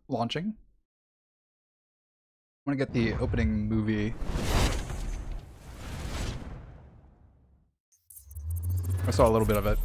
launching. I want to get the opening movie. I saw a little bit of it.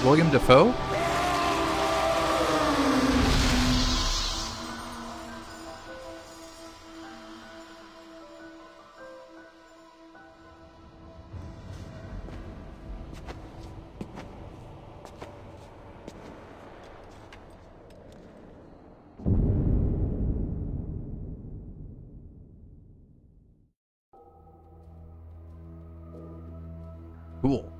William Dafoe? Cool.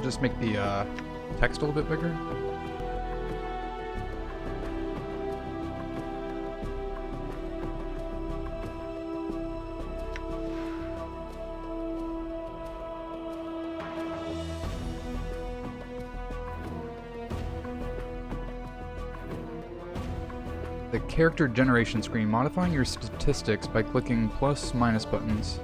Just make the text a little bit bigger. The character generation screen, modifying your statistics by clicking plus minus buttons.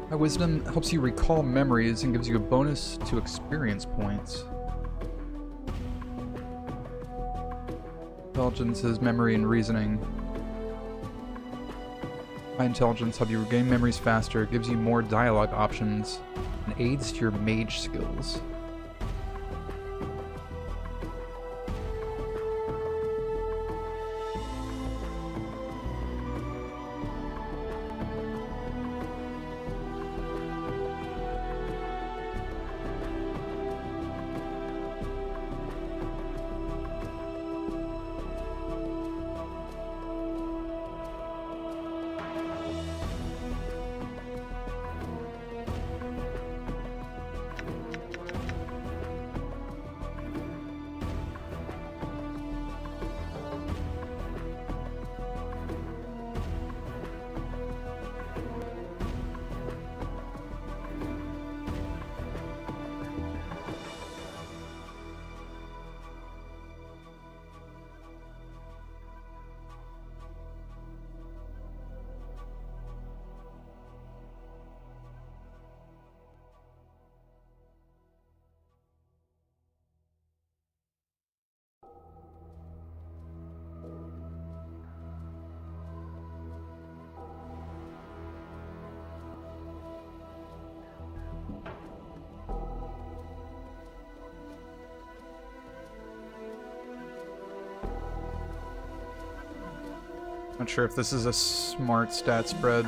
My wisdom helps you recall memories and gives you a bonus to experience points. Intelligence is memory and reasoning. High intelligence helps you regain memories faster, gives you more dialogue options, and aids your mage skills. Not sure if this is a smart stat spread.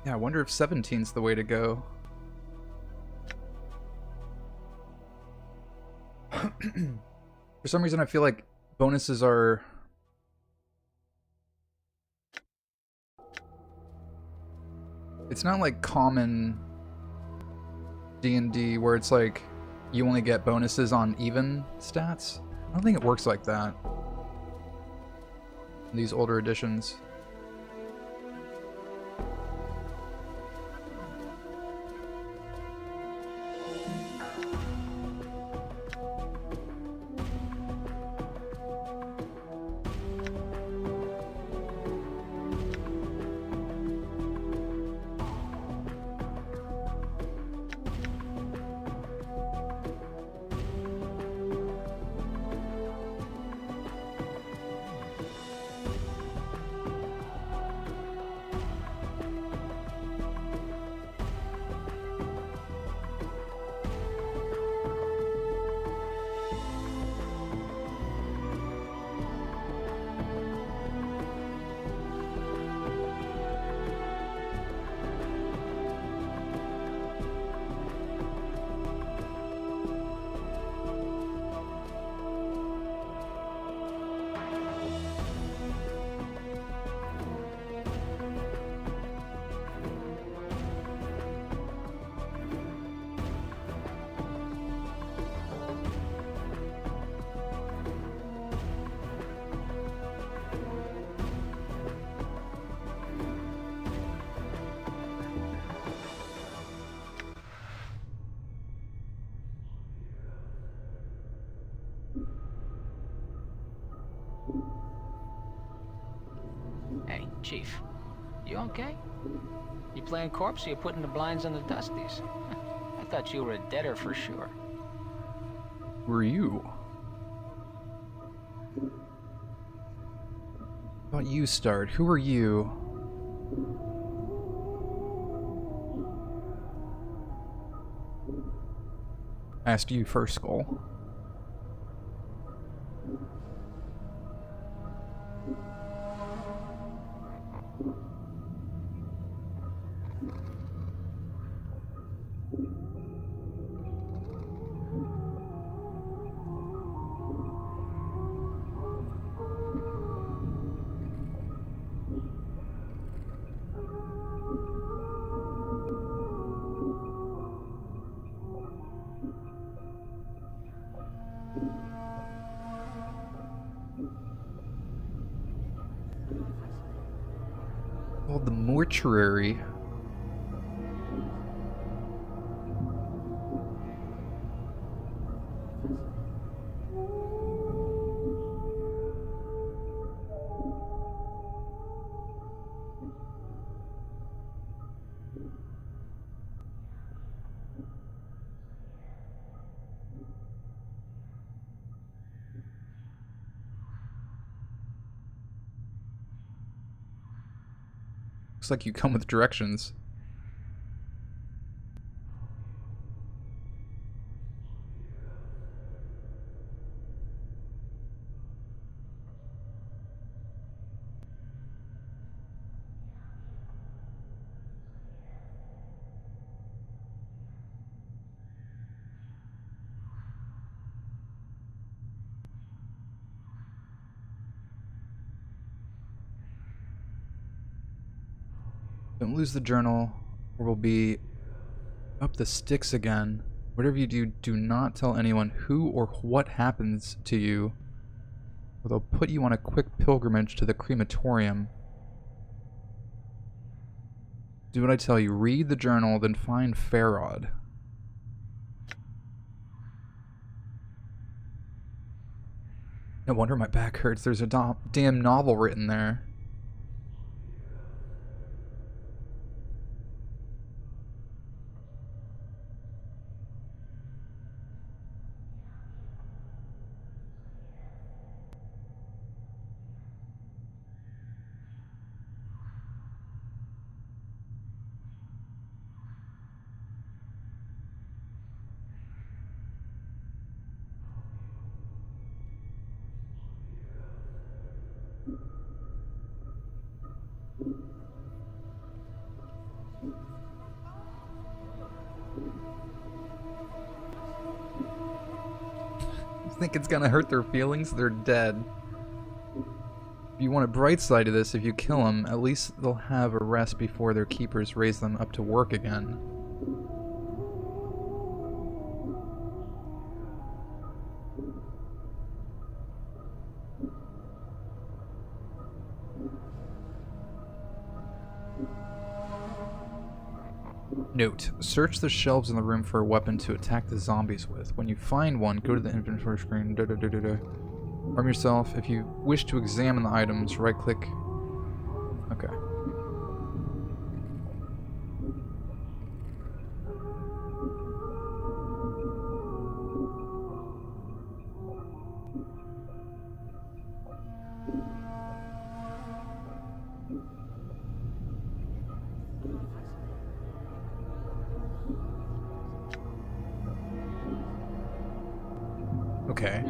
Yeah, I wonder if 17's the way to go. For some reason, I feel like bonuses are... It's not like common D&D where it's like you only get bonuses on even stats. I don't think it works like that. These older editions. Hey, Chief. You okay? You playing corpse or you putting the blinds on the dusties? I thought you were a deader for sure. Who are you? How about you start? Who are you? I asked you first, Skull. Called the mortuary. Looks like you come with directions. Don't lose the journal, or we'll be up the sticks again. Whatever you do, do not tell anyone who or what happens to you, or they'll put you on a quick pilgrimage to the crematorium. Do what I tell you. Read the journal, then find Farod. No wonder my back hurts. There's a damn novel written there. Think it's gonna hurt their feelings? They're dead. If you want a bright side to this, if you kill them, at least they'll have a rest before their keepers raise them up to work again. Note, search the shelves in the room for a weapon to attack the zombies with. When you find one, go to the inventory screen. Arm yourself. If you wish to examine the items, right-click. Okay. Okay.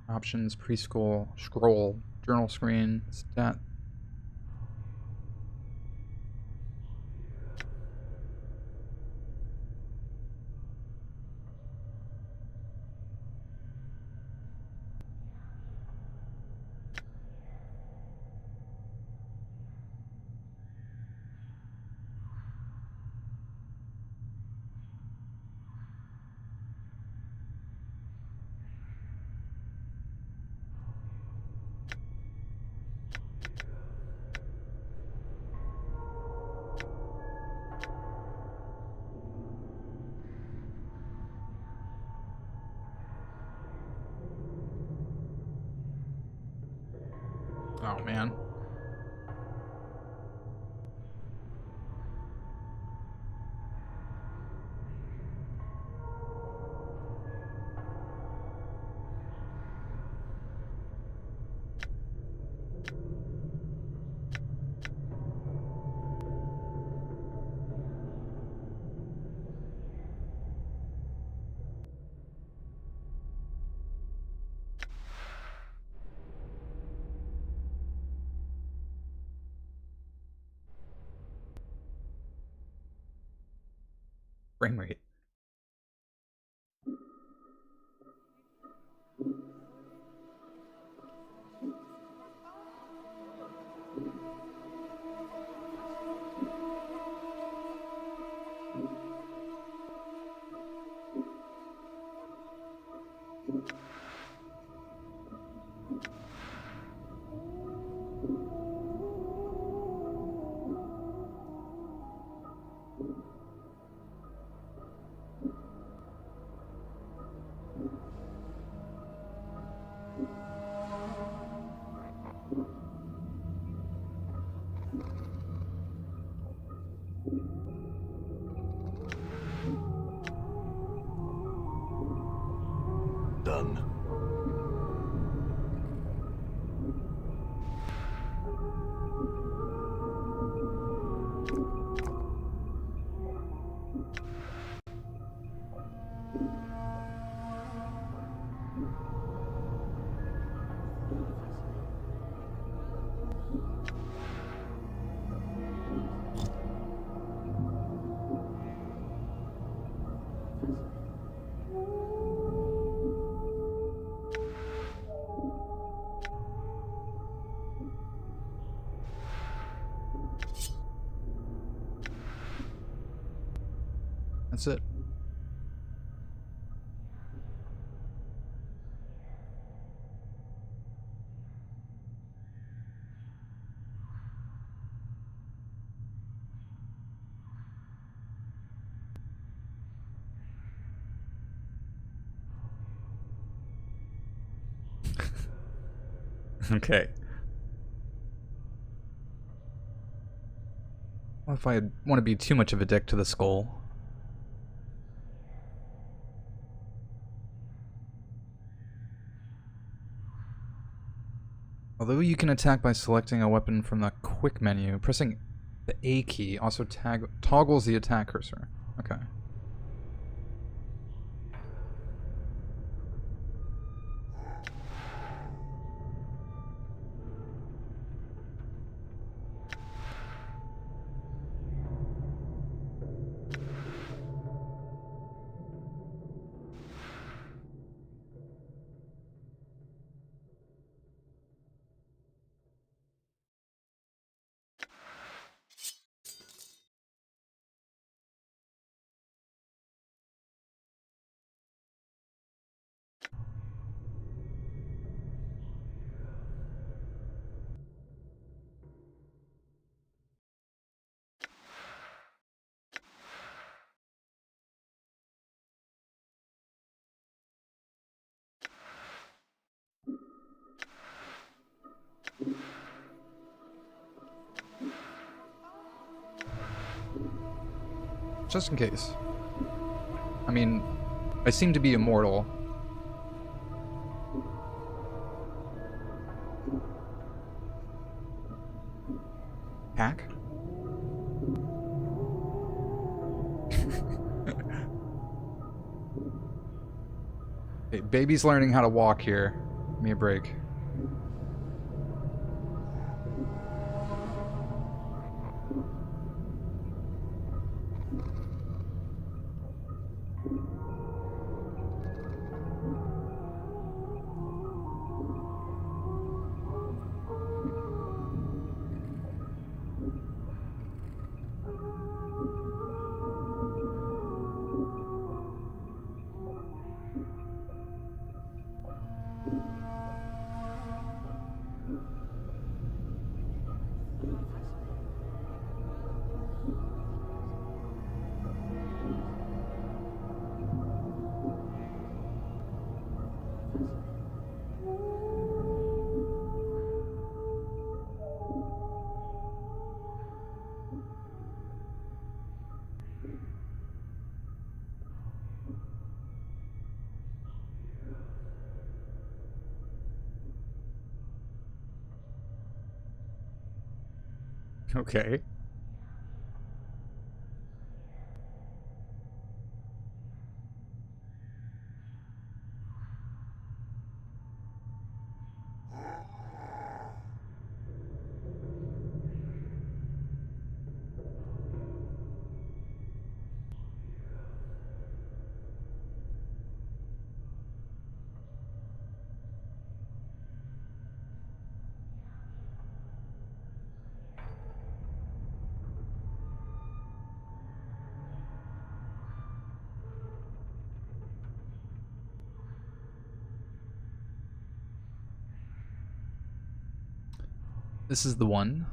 Options, preschool, scroll, journal screen, stat. Oh man. Frame rate. Done. That's it. Okay. What if I want to be too much of a dick to the skull? Although you can attack by selecting a weapon from the quick menu, pressing the A key also toggles the attack cursor. Okay. Just in case. I mean, I seem to be immortal. Hack? Hey, baby's learning how to walk here. Give me a break. Okay. This is the one.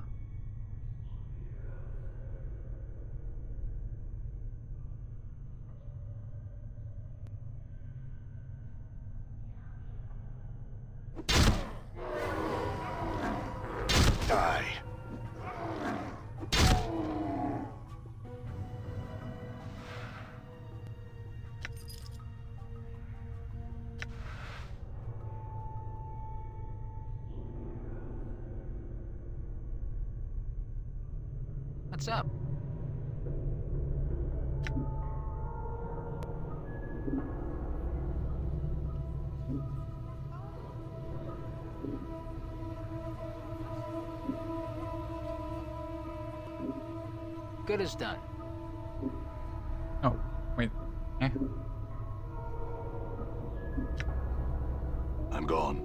Die. What's up? Good as done. Oh, wait. Eh? I'm gone.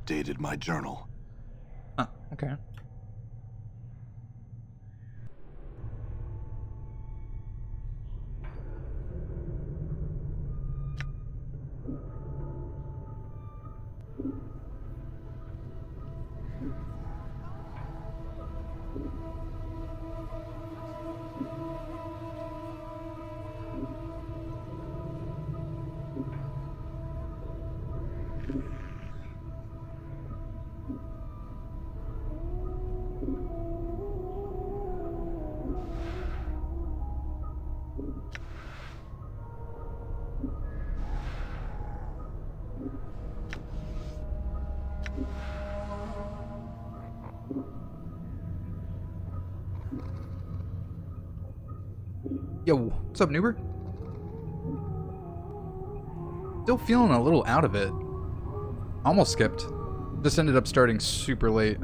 updated my journal. Oh, okay. Yo, what's up, Noober? Still feeling a little out of it. Almost skipped. Just ended up starting super late.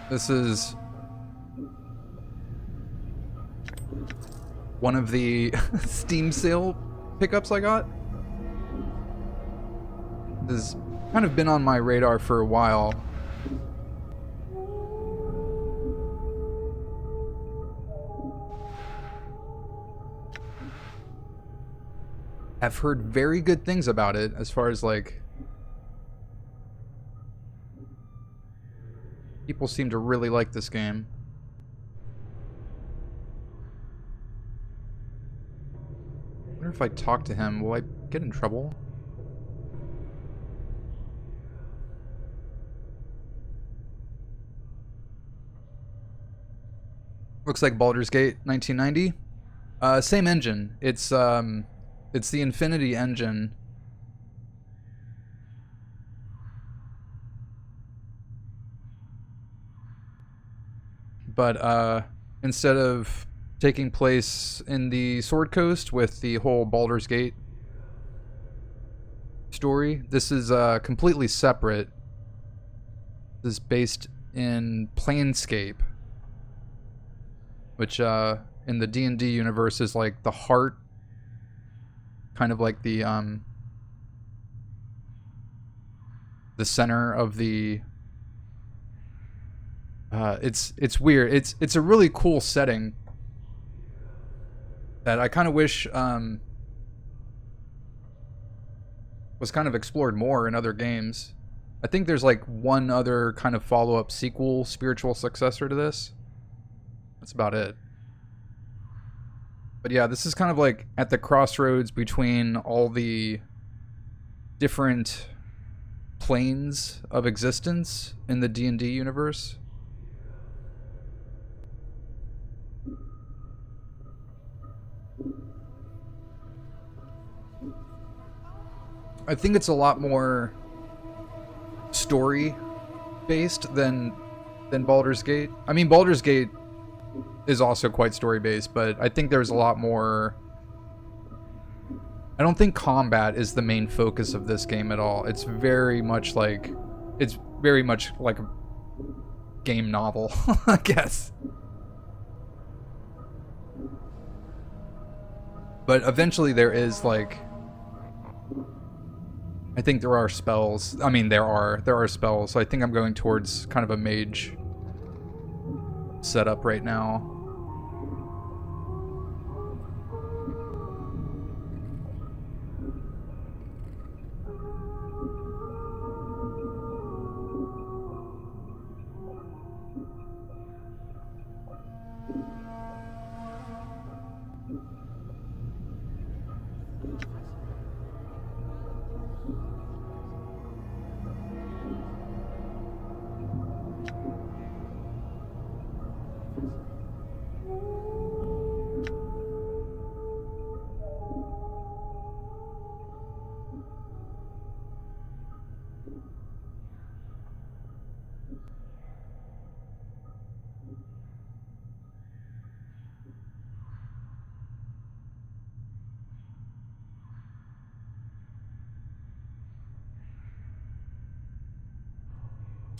This is one of the Steam sale pickups I got. This has kind of been on my radar for a while. I've heard very good things about it as far as like people seem to really like this game. I wonder if I talk to him, will I get in trouble? Looks like Baldur's Gate 1990. Same engine. It's the Infinity engine. But instead of taking place in the Sword Coast with the whole Baldur's Gate story, this is completely separate. This is based in Planescape, which in the D&D universe is like the heart, kind of like the center of the it's weird. It's a really cool setting that I kind of wish was kind of explored more in other games. I think there's like one other kind of follow-up sequel, spiritual successor to this. That's about it. But yeah, this is kind of like at the crossroads between all the different planes of existence in the D&D universe. I think it's a lot more story based than Baldur's Gate. I mean, Baldur's Gate is also quite story based, but I think there's a lot more. I don't think combat is the main focus of this game at all. It's very much like a game novel, I guess. But eventually there is like, I think there are spells. I mean, there are spells. So I think I'm going towards kind of a mage setup right now.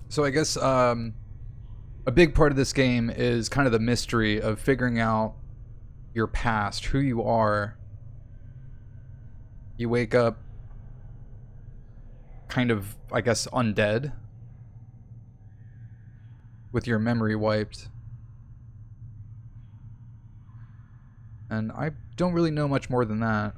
So I guess a big part of this game is kind of the mystery of figuring out your past, who you are. You wake up kind of, I guess, undead, with your memory wiped. And I don't really know much more than that.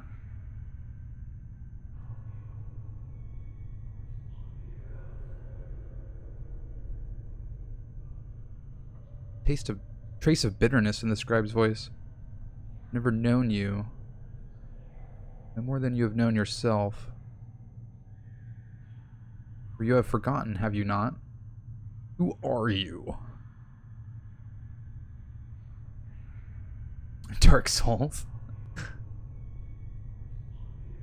Trace of bitterness in the scribe's voice. Never known you. No more than you have known yourself. For you have forgotten, have you not? Who are you? Dark Souls.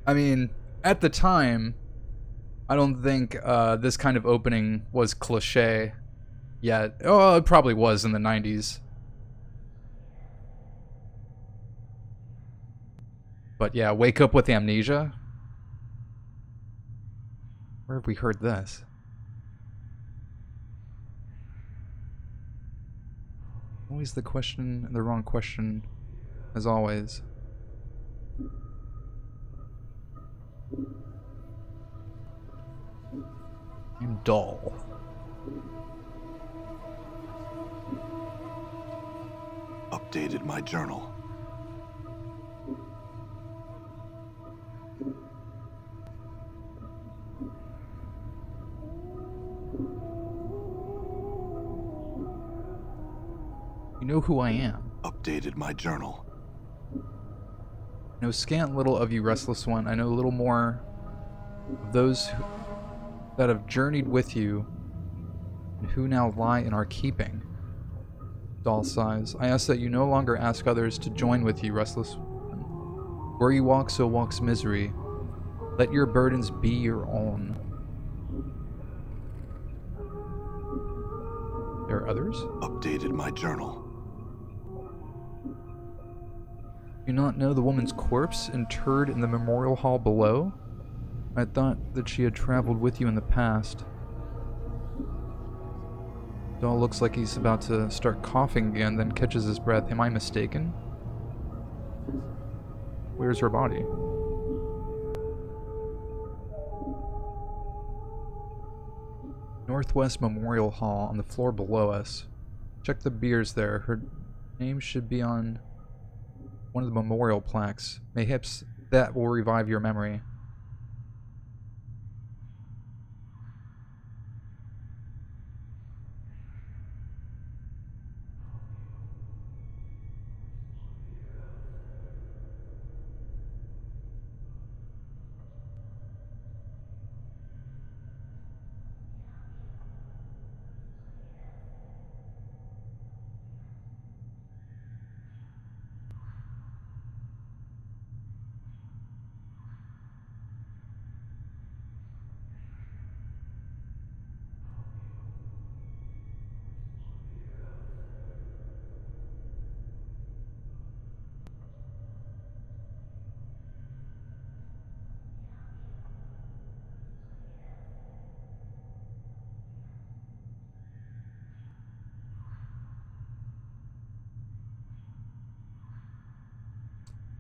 I mean, at the time, I don't think this kind of opening was cliche yet. Oh, it probably was in the 90s. But yeah, wake up with amnesia? Where have we heard this? Always the question, the wrong question, as always. I'm dull. Updated my journal. You know who I am. Updated my journal. I know scant little of you, Restless One. I know a little more of those that have journeyed with you and who now lie in our keeping. Doll sighs. I ask that you no longer ask others to join with you, Restless One. Where you walk, so walks misery. Let your burdens be your own. There are others? Updated my journal. Do you not know the woman's corpse interred in the memorial hall below? I thought that she had traveled with you in the past. Doll looks like he's about to start coughing again, then catches his breath. Am I mistaken? Where's her body? Northwest Memorial Hall, on the floor below us. Check the beers there. Her name should be on one of the memorial plaques. Mayhaps that will revive your memory.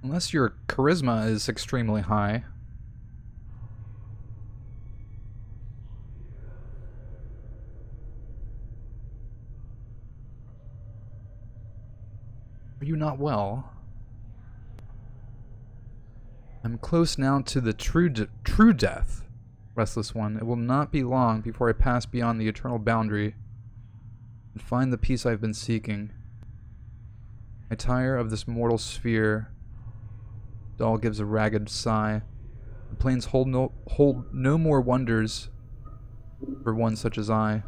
Unless your charisma is extremely high. Are you not well? I'm close now to the true death, Restless One. It will not be long before I pass beyond the eternal boundary and find the peace I've been seeking. I tire of this mortal sphere. Doll gives a ragged sigh. The plains hold no more wonders for one such as I.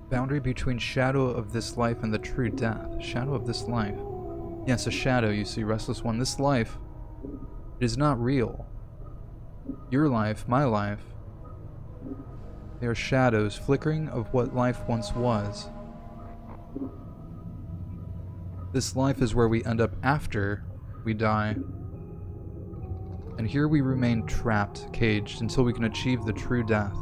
Boundary between shadow of this life and the true death. Shadow of this life. Yes, a shadow, you see, Restless One. This life, it is not real. Your life, my life, they are shadows, flickering of what life once was. This life is where we end up after we die. And here we remain trapped, caged, until we can achieve the true death.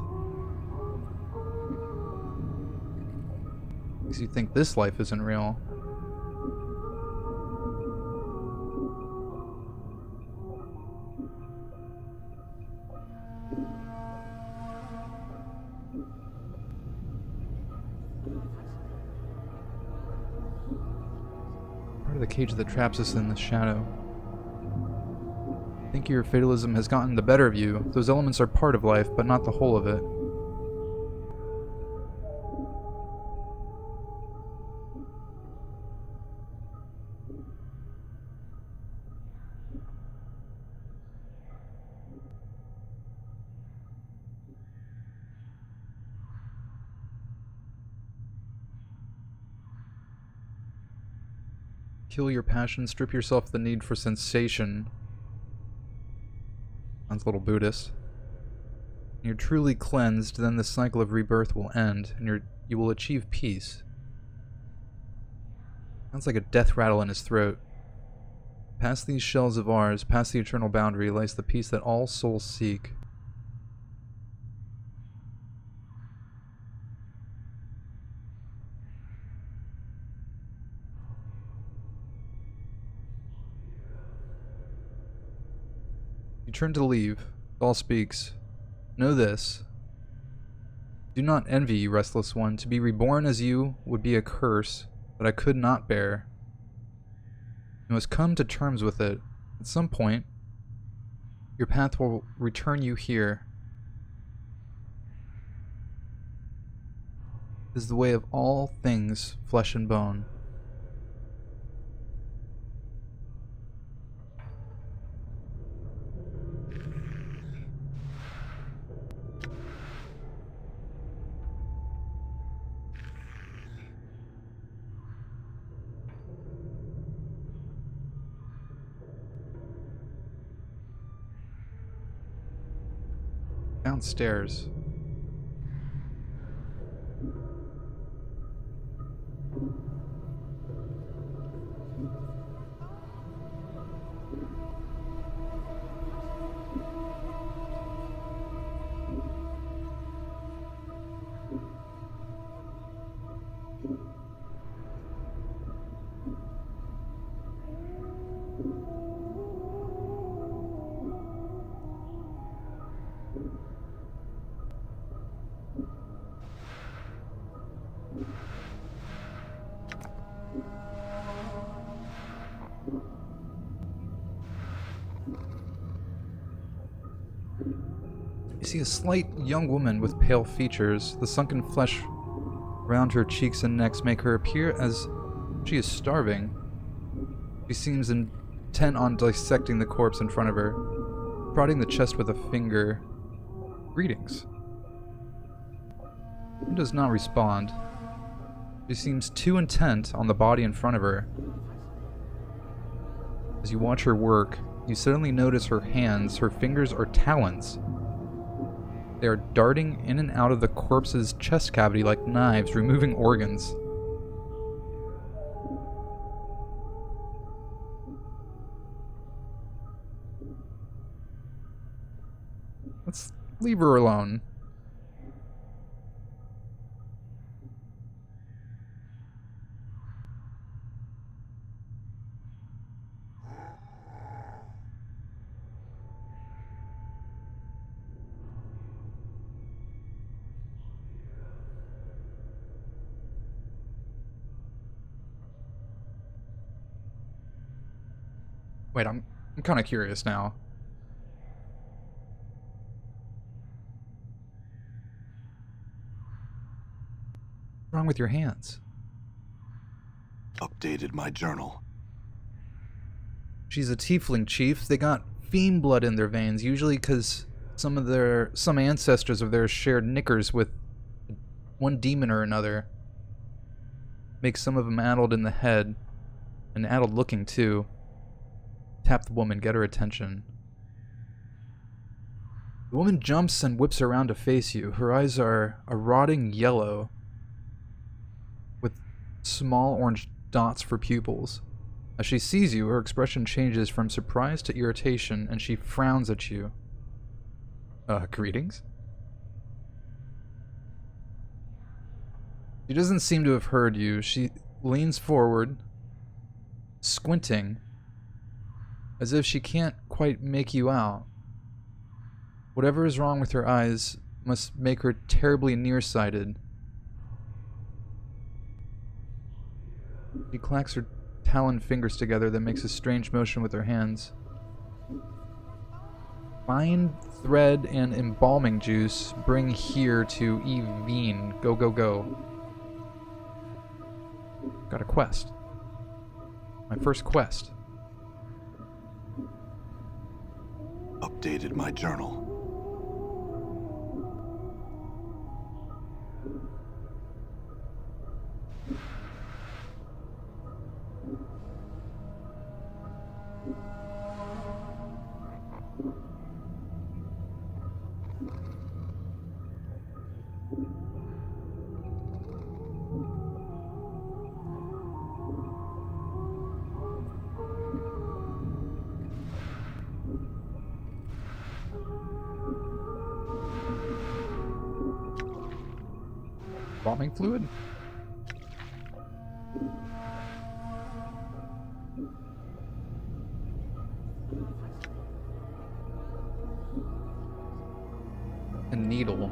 Because you think this life isn't real. Part of the cage that traps us in the shadow. I think your fatalism has gotten the better of you. Those elements are part of life, but not the whole of it. Kill your passion, strip yourself of the need for sensation. Sounds a little Buddhist. When you're truly cleansed, then the cycle of rebirth will end, and you will achieve peace. Sounds like a death rattle in his throat. Past these shells of ours, past the eternal boundary, lies the peace that all souls seek. You turn to leave. Gaul speaks. Know this. Do not envy, you restless one. To be reborn as you would be a curse that I could not bear. You must come to terms with it. At some point, your path will return you here. It is the way of all things flesh and bone. Downstairs. You see a slight young woman with pale features. The sunken flesh around her cheeks and necks make her appear as she is starving. She seems intent on dissecting the corpse in front of her, prodding the chest with a finger. Greetings. She does not respond. She seems too intent on the body in front of her. As you watch her work, you suddenly notice her hands. Her fingers are talons. They are darting in and out of the corpse's chest cavity like knives, removing organs. Let's leave her alone. Wait, I'm kind of curious now. What's wrong with your hands? Updated my journal. She's a tiefling, chief. They got fiend blood in their veins, usually because some ancestors of theirs shared knickers with one demon or another. Makes some of them addled in the head, and addled looking too. Tap the woman, get her attention. The woman jumps and whips around to face you. Her eyes are a rotting yellow with small orange dots for pupils. As she sees you, her expression changes from surprise to irritation, and she frowns at you. Greetings? She doesn't seem to have heard you. She leans forward, squinting, as if she can't quite make you out. Whatever is wrong with her eyes must make her terribly nearsighted. She clacks her taloned fingers together, then makes a strange motion with her hands. Find thread and embalming juice. Bring here to Evine. Go, go, go. Got a quest. My first quest. Updated my journal. Embalming fluid? A needle.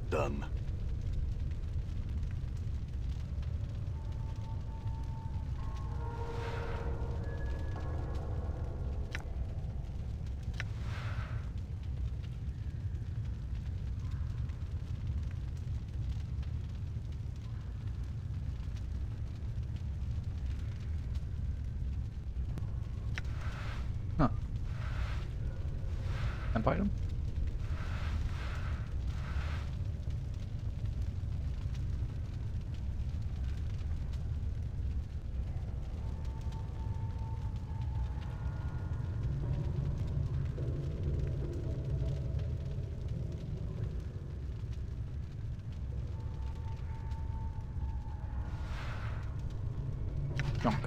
Done. Huh. Temp item? Junk.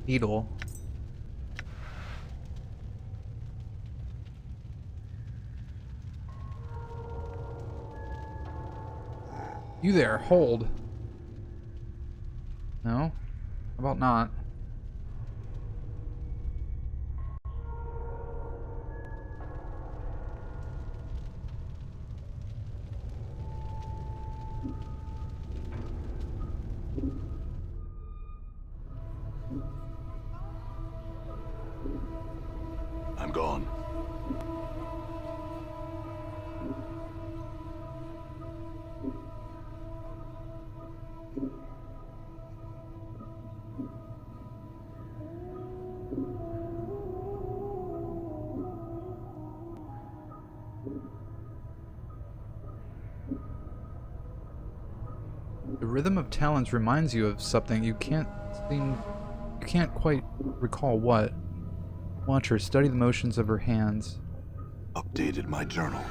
Needle. You there, hold. No? How about not? I'm gone. The rhythm of talons reminds you of something you can't quite recall what. Watch her study the motions of her hands. Updated my journal.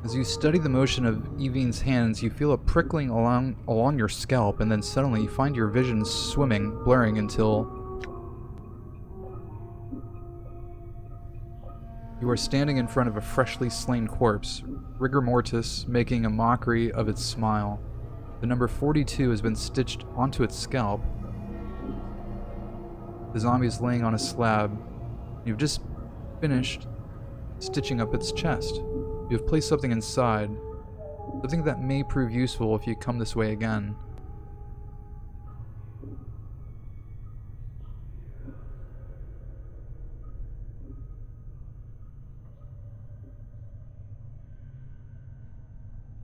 As you study the motion of Evine's hands, you feel a prickling along your scalp, and then suddenly you find your vision swimming, blurring until you are standing in front of a freshly slain corpse, rigor mortis making a mockery of its smile. The number 42 has been stitched onto its scalp. The zombie is laying on a slab. You've just finished stitching up its chest. You have placed something inside. Something that may prove useful if you come this way again.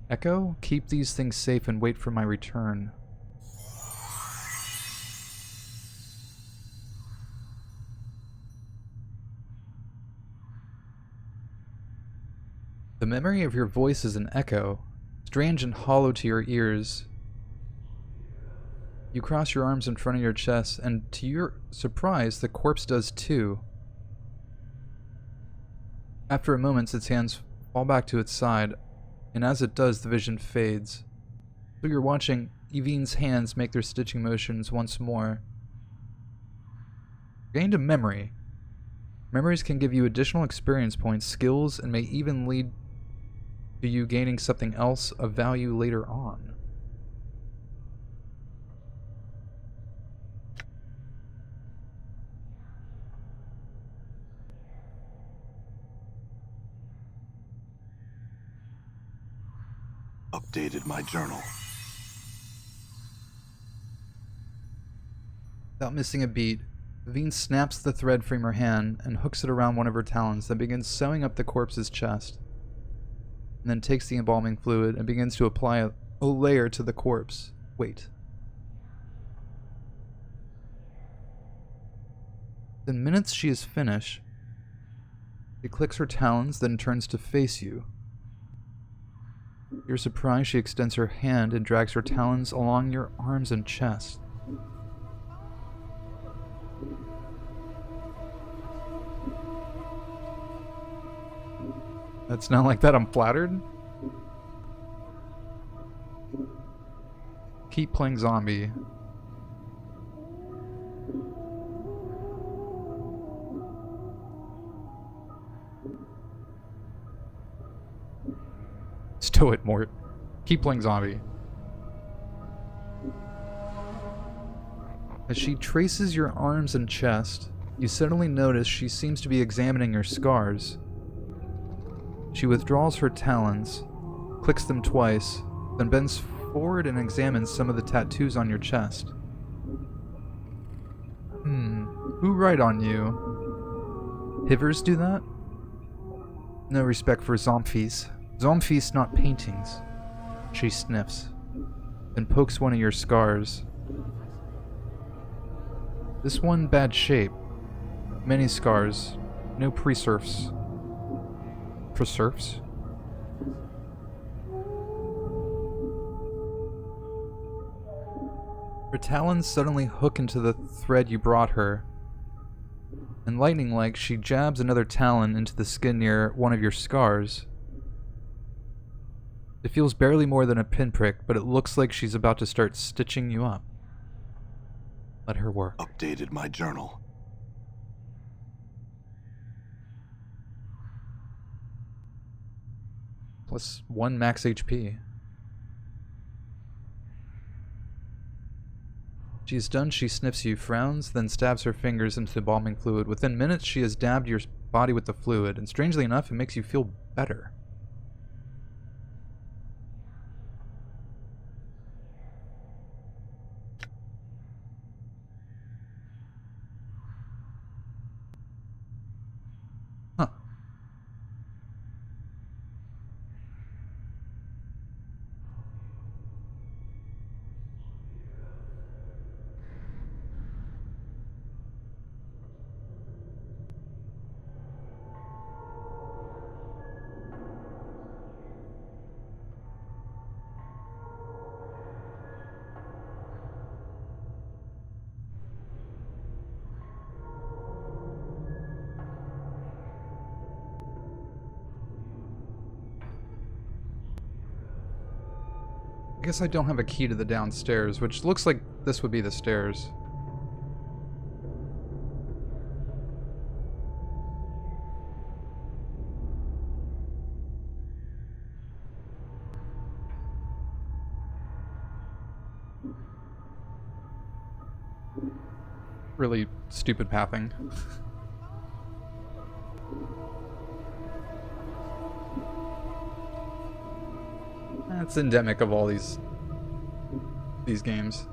Echo, keep these things safe and wait for my return. The memory of your voice is an echo, strange and hollow to your ears. You cross your arms in front of your chest, and to your surprise, the corpse does too. After a moment, its hands fall back to its side, and as it does, the vision fades. So you're watching Evine's hands make their stitching motions once more. Gained a memory. Memories can give you additional experience points, skills, and may even lead to you gaining something else of value later on. Updated my journal. Without missing a beat, Evine snaps the thread from her hand and hooks it around one of her talons, then begins sewing up the corpse's chest. And then takes the embalming fluid and begins to apply a layer to the corpse. Wait. In minutes she is finished. She clicks her talons, then turns to face you. You're surprised she extends her hand and drags her talons along your arms and chest. That's not like that, I'm flattered. Keep playing zombie. Stow it, Mort. Keep playing zombie. As she traces your arms and chest, you suddenly notice she seems to be examining your scars. She withdraws her talons, clicks them twice, then bends forward and examines some of the tattoos on your chest. Who write on you? Hivers do that? No respect for zombies. Zombies, not paintings. She sniffs, then pokes one of your scars. This one bad shape. Many scars. No preserves. Preserves? Her talons suddenly hook into the thread you brought her, and lightning-like she jabs another talon into the skin near one of your scars. It feels barely more than a pinprick, but it looks like she's about to start stitching you up. Let her work. Updated my journal. Plus 1 max HP. She is done, she sniffs you, frowns, then stabs her fingers into the embalming fluid. Within minutes, she has dabbed your body with the fluid, and strangely enough, it makes you feel better. Huh. I guess I don't have a key to the downstairs, which looks like this would be the stairs. Really stupid pathing. That's endemic of all these games.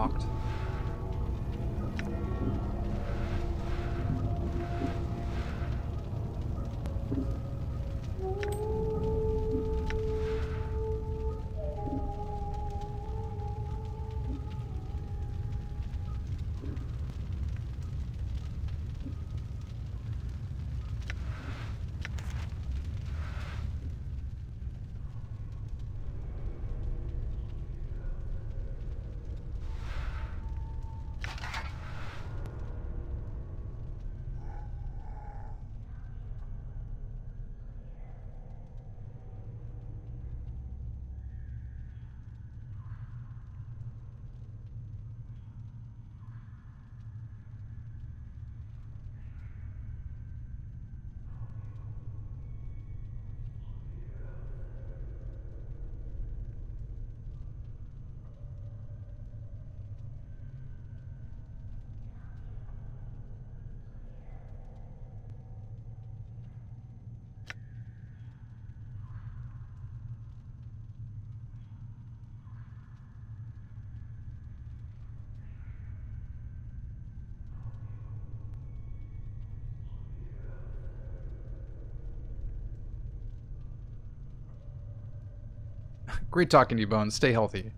Locked. Great talking to you, Bones. Stay healthy.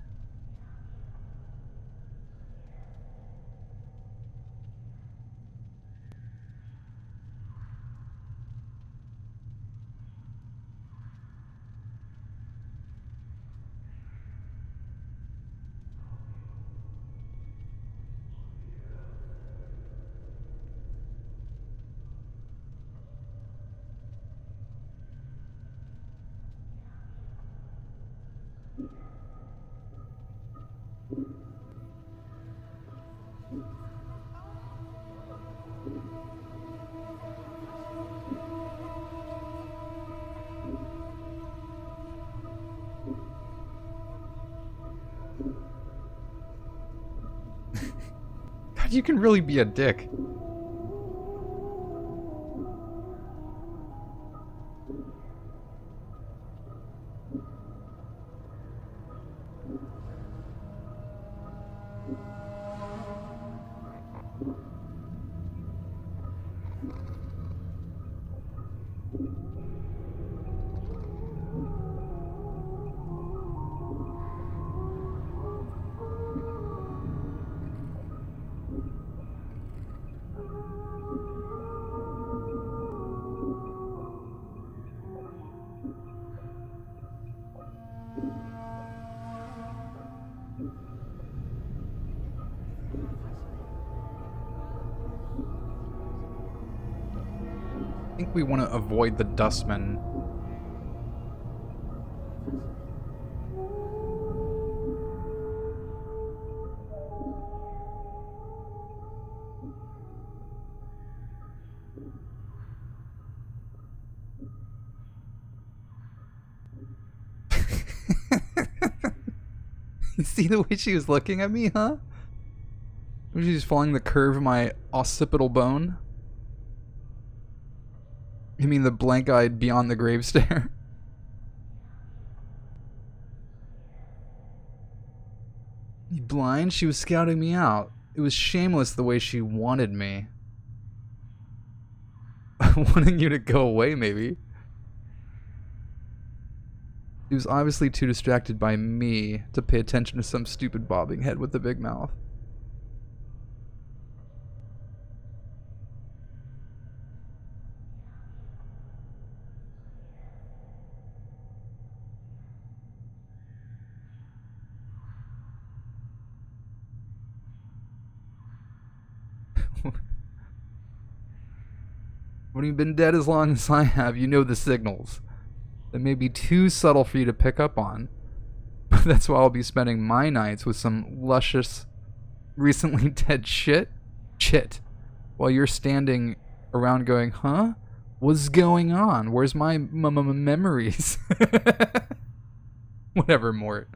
God, you can really be a dick. I think we want to avoid the dustman. You see the way she was looking at me, huh? She's following the curve of my occipital bone. You mean the blank-eyed beyond the grave stare? You blind? She was scouting me out. It was shameless the way she wanted me. Wanting you to go away, maybe. She was obviously too distracted by me to pay attention to some stupid bobbing head with the big mouth. When you've been dead as long as I have, you know the signals. That may be too subtle for you to pick up on. But that's why I'll be spending my nights with some luscious, recently dead shit. While you're standing around going, huh? What's going on? Where's my memories? Whatever, Mort.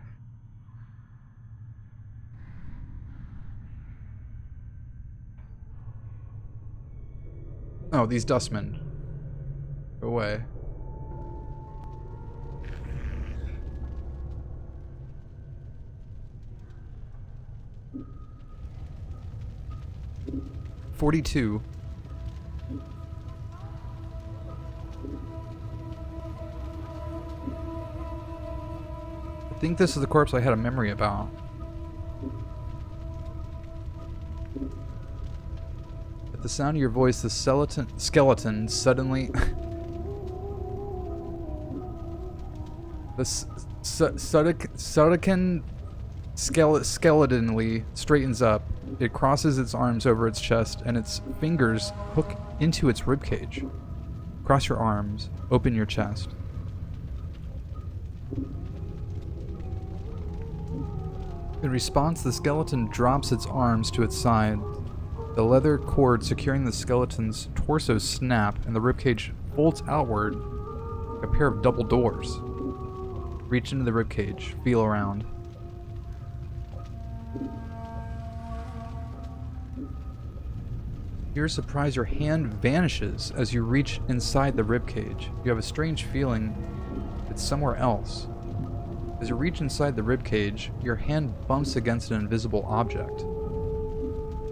Oh, these dustmen. Go away. 42. I think this is the corpse I had a memory about. At the sound of your voice, the skeleton suddenly... the skeletonly straightens up. It crosses its arms over its chest, and its fingers hook into its ribcage. Cross your arms. Open your chest. In response, the skeleton drops its arms to its side. The leather cord securing the skeleton's torso snap, and the ribcage folds outward like a pair of double doors. Reach into the ribcage. Feel around. To your surprise, your hand vanishes as you reach inside the ribcage. You have a strange feeling it's somewhere else. As you reach inside the ribcage, your hand bumps against an invisible object.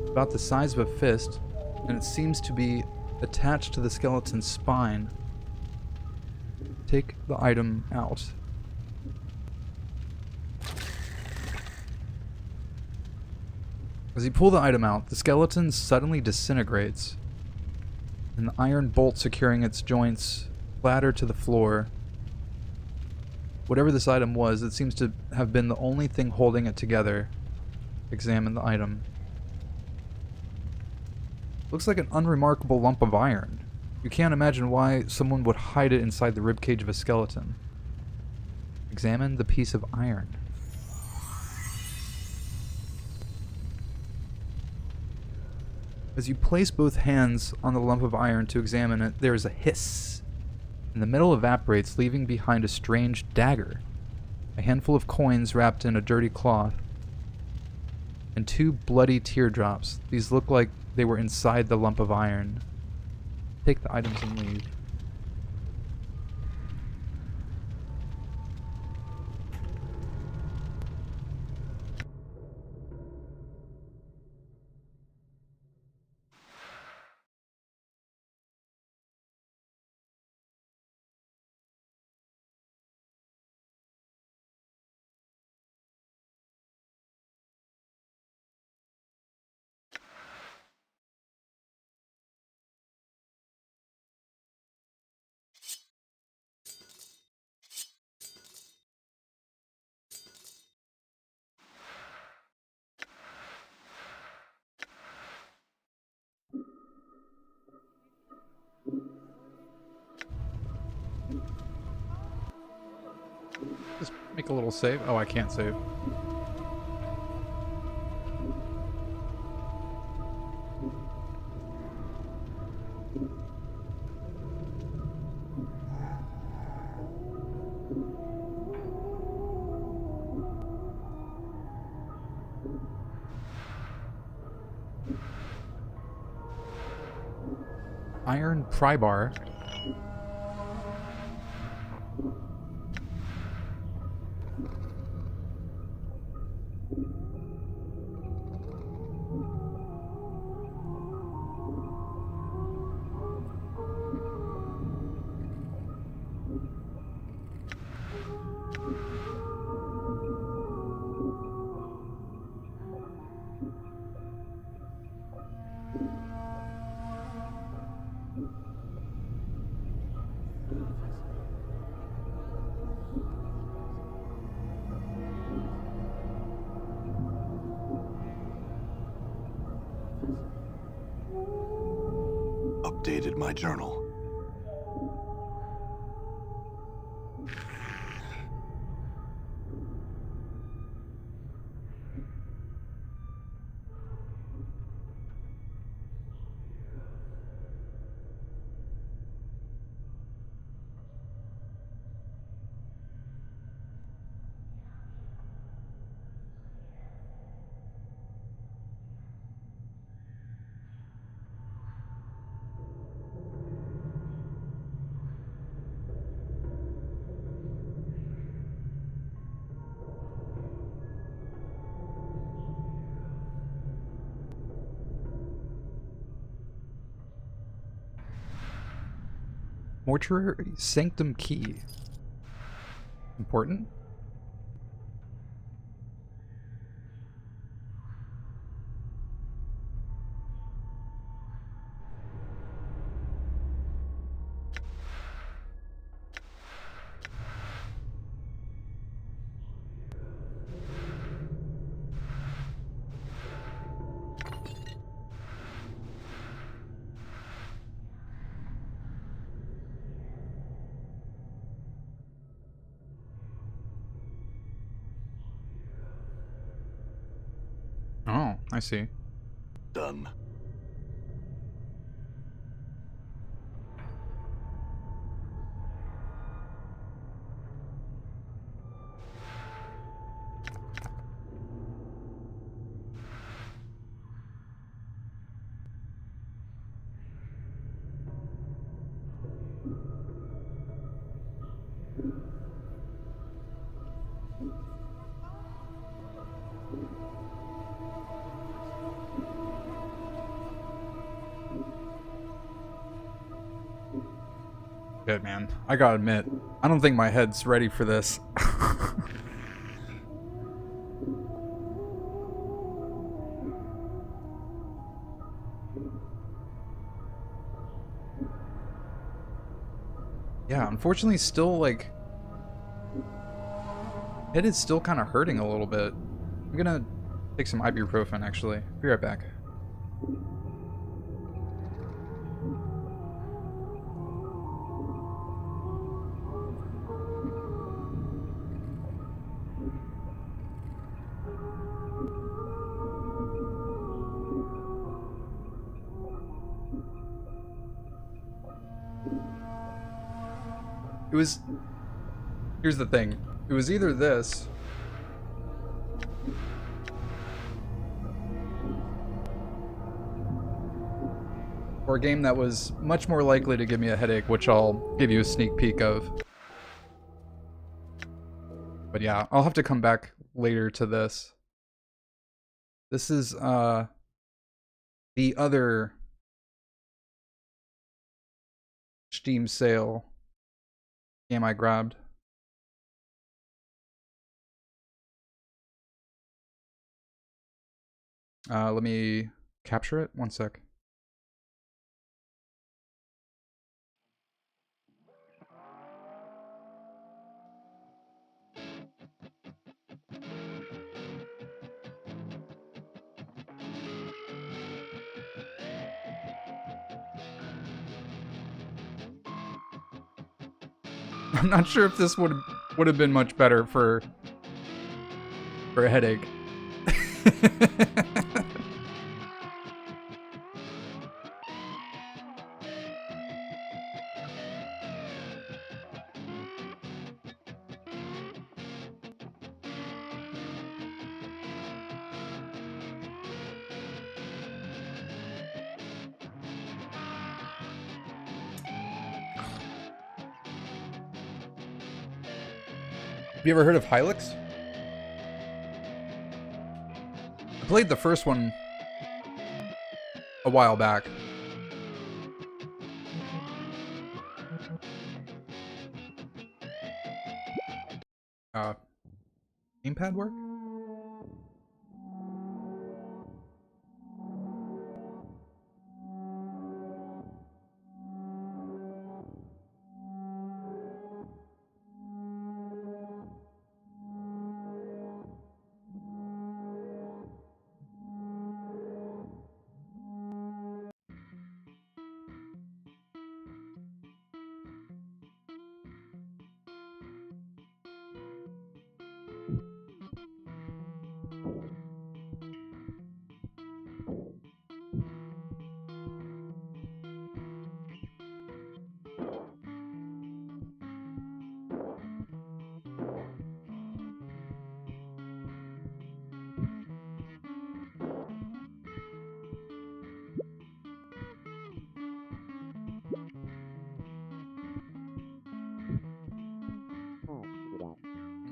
About the size of a fist, and it seems to be attached to the skeleton's spine. Take the item out. As you pull the item out, the skeleton suddenly disintegrates, and the iron bolt securing its joints clatter to the floor. Whatever this item was, it seems to have been the only thing holding it together. Examine the item. Looks like an unremarkable lump of iron. You can't imagine why someone would hide it inside the ribcage of a skeleton. Examine the piece of iron. As you place both hands on the lump of iron to examine it, there is a hiss, and the metal evaporates, leaving behind a strange dagger, a handful of coins wrapped in a dirty cloth, and 2 bloody teardrops. These look like they were inside the lump of iron. Take the items and leave. Just make a little save. Oh, I can't save. Iron pry bar. Updated my journal. Mortuary Sanctum Key. Important? Oh, I see. Done. Good, man. I gotta admit, I don't think my head's ready for this. Yeah, unfortunately, still, like... Head is still kind of hurting a little bit. I'm gonna take some ibuprofen, actually. Be right back. It was... Here's the thing. It was either this... or a game that was much more likely to give me a headache, which I'll give you a sneak peek of. But yeah, I'll have to come back later to this. This is, the other Steam sale game I grabbed. Let me capture it. One sec. I'm not sure if this would have been much better for a headache. Have you ever heard of Hylix? I played the first one a while back. Gamepad work?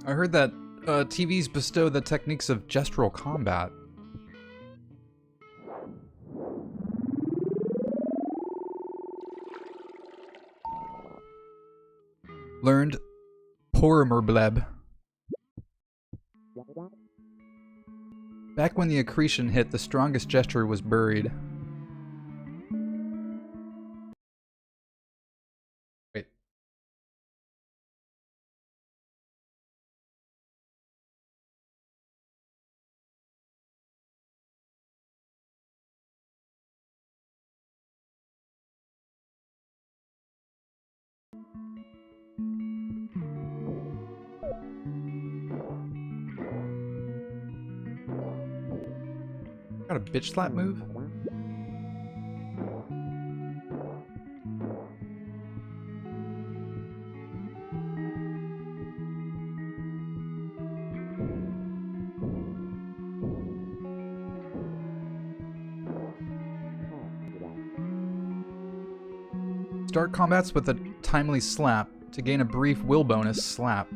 I heard that TVs bestow the techniques of gestural combat. Learned Pormerbleb. Back when the accretion hit, the strongest gesture was buried. Wait. Got a bitch slap move? Start combats with a timely slap to gain a brief will bonus slap.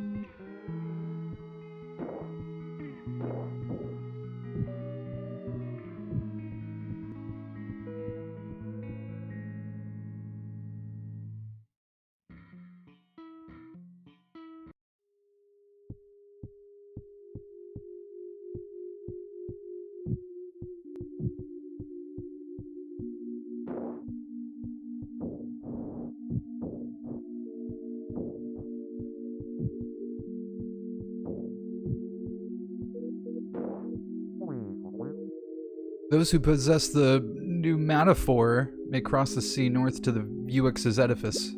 Those who possess the pneumatophore may cross the sea north to the Vuix's edifice.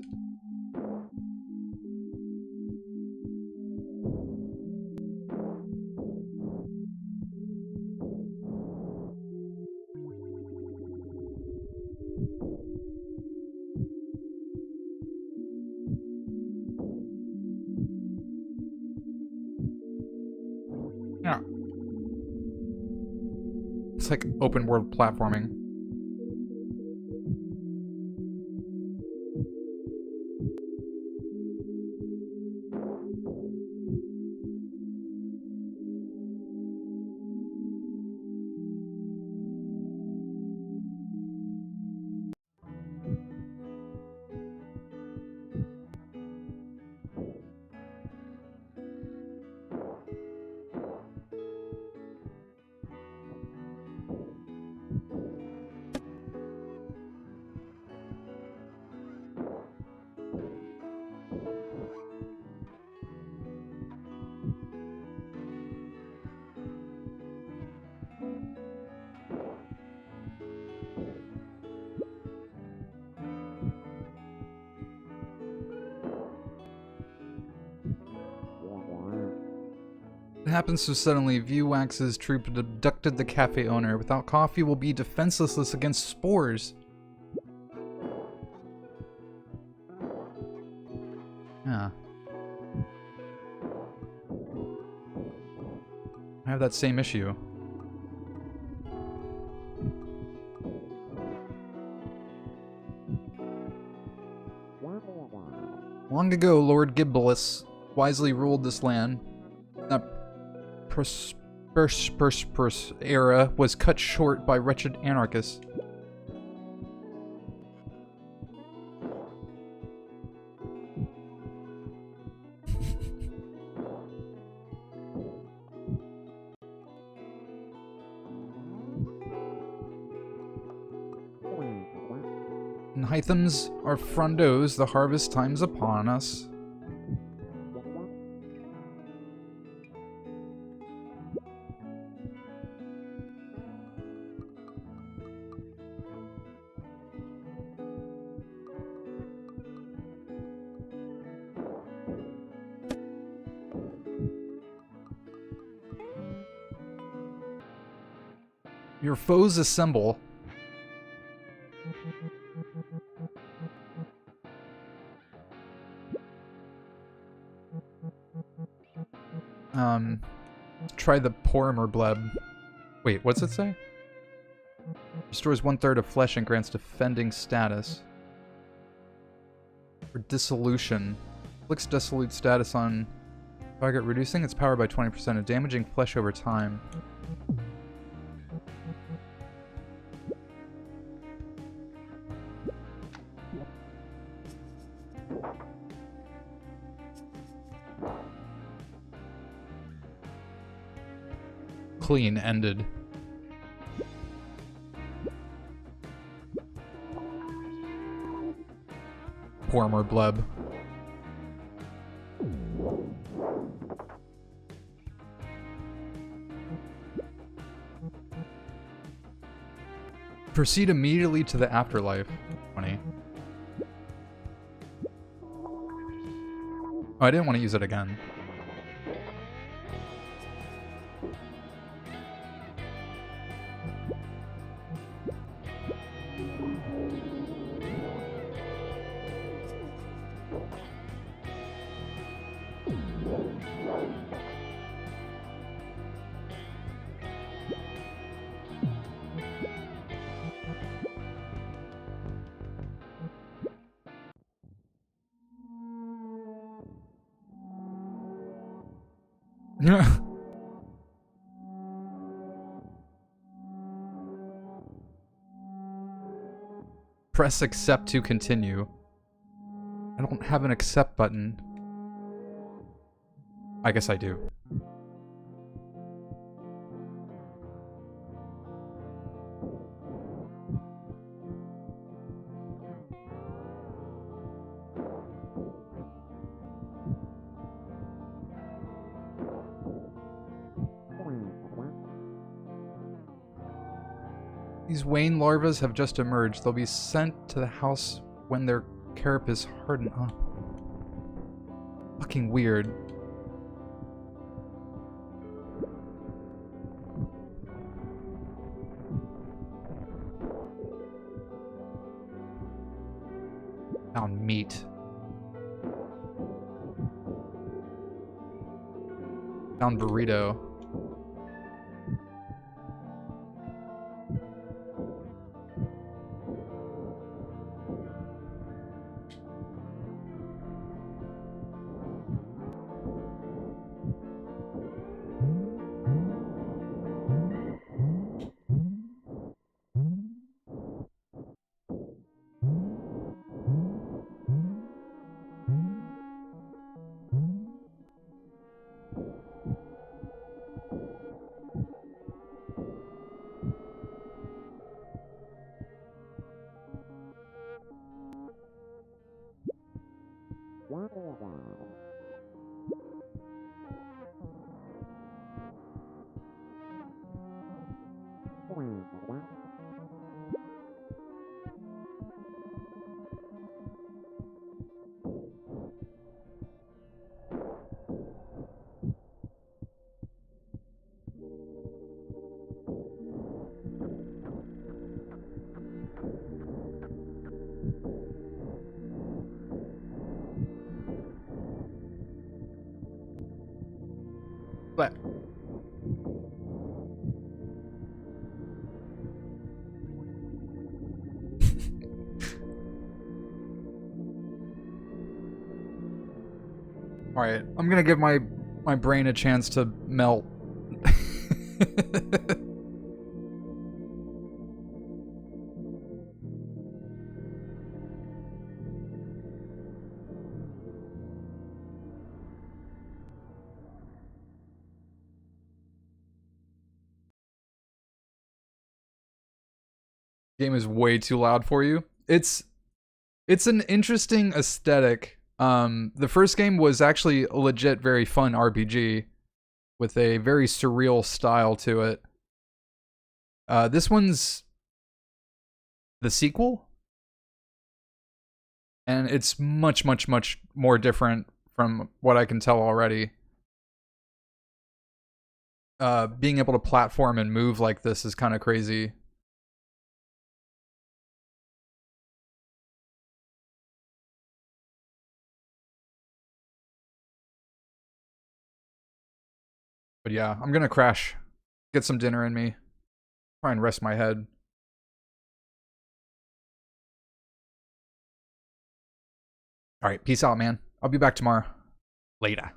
Yeah. It's like open world platforming. It happens so suddenly, Vuix's troop abducted the cafe owner. Without coffee, will be defenseless against spores. Yeah. I have that same issue. Long ago, Lord Gibbolus wisely ruled this land. That prosperous era was cut short by wretched anarchists. In Hythams are frondos, the harvest time's upon us. Your foes assemble. Try the Pormerbleb. Wait, what's it say? Restores 1/3 of flesh and grants defending status. For dissolution. Flicks dissolute status on target, reducing its power by 20% and damaging flesh over time. clean ended. Pour more bleb. Proceed immediately to the afterlife. Funny. Oh, I didn't want to use it again. Press accept to continue. I don't have an accept button. I guess I do. These Wayne larvas have just emerged. They'll be sent to the house when their carapace harden up. Fucking weird. Found meat. Found burrito. But all right, I'm gonna give my brain a chance to melt. Game is way too loud for you. It's an interesting aesthetic. The first game was actually a legit very fun RPG with a very surreal style to it. This one's the sequel, and it's much more different from what I can tell already. Being able to platform and move like this is kind of crazy. But yeah, I'm gonna crash, get some dinner in me, try and rest my head. All right, peace out, man. I'll be back tomorrow. Later.